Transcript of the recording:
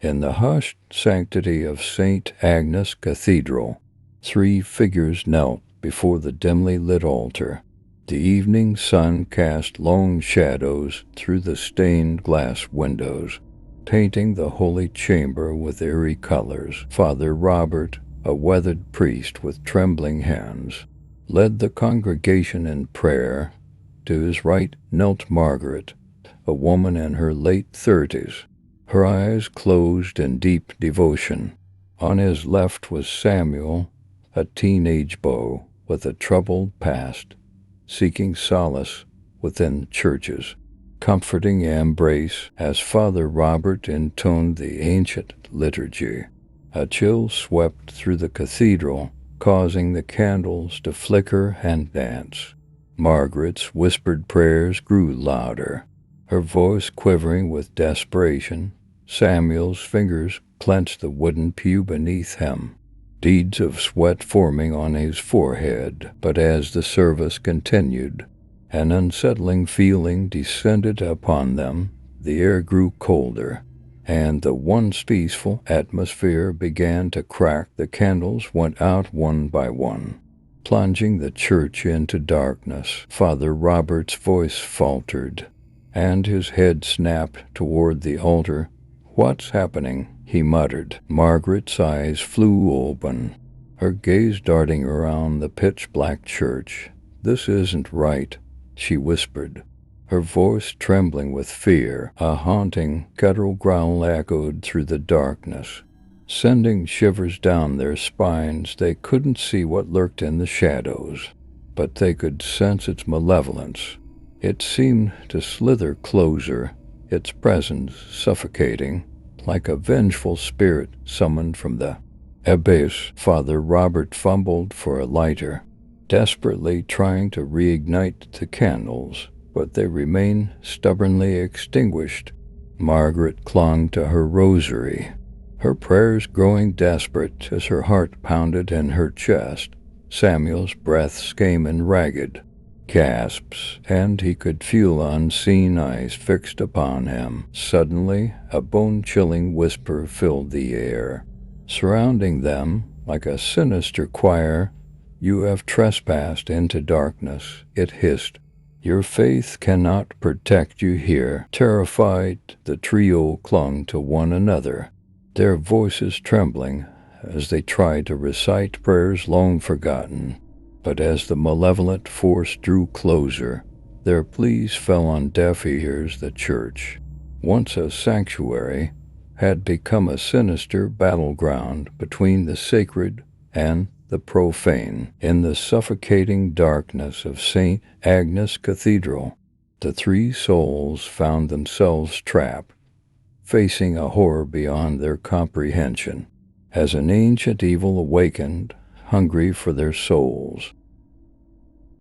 In the hushed sanctity of St. Agnes Cathedral, 3 figures knelt before the dimly lit altar. The evening sun cast long shadows through the stained glass windows, painting the holy chamber with eerie colors. Father Robert, a weathered priest with trembling hands, led the congregation in prayer. To his right knelt Margaret, a woman in her late 30s, her eyes closed in deep devotion. On his left was Samuel, a teenage beau with a troubled past, seeking solace within churches. Comforting embrace as Father Robert intoned the ancient liturgy. A chill swept through the cathedral, causing the candles to flicker and dance. Margaret's whispered prayers grew louder, her voice quivering with desperation. Samuel's fingers clenched the wooden pew beneath him, beads of sweat forming on his forehead. But as the service continued, an unsettling feeling descended upon them. The air grew colder, and the once peaceful atmosphere began to crack. The candles went out one by one, plunging the church into darkness. Father Robert's voice faltered, and his head snapped toward the altar. "What's happening?" he muttered. Margaret's eyes flew open, her gaze darting around the pitch-black church. "This isn't right," she whispered, her voice trembling with fear. A haunting, guttural growl echoed through the darkness, sending shivers down their spines. They couldn't see what lurked in the shadows, but they could sense its malevolence. It seemed to slither closer, its presence suffocating, like a vengeful spirit summoned from the abyss. Father Robert fumbled for a lighter, desperately trying to reignite the candles, but they remained stubbornly extinguished. Margaret clung to her rosary, her prayers growing desperate as her heart pounded in her chest. Samuel's breaths came in ragged gasps, and he could feel unseen eyes fixed upon him. Suddenly, a bone-chilling whisper filled the air, surrounding them like a sinister choir. "You have trespassed into darkness," it hissed. "Your faith cannot protect you here." Terrified, the trio clung to one another, their voices trembling as they tried to recite prayers long forgotten. But as the malevolent force drew closer, their pleas fell on deaf ears. The church, once a sanctuary, had become a sinister battleground between the sacred and the profane. In the suffocating darkness of St. Agnes Cathedral, the 3 souls found themselves trapped, facing a horror beyond their comprehension. As an ancient evil awakened, hungry for their souls,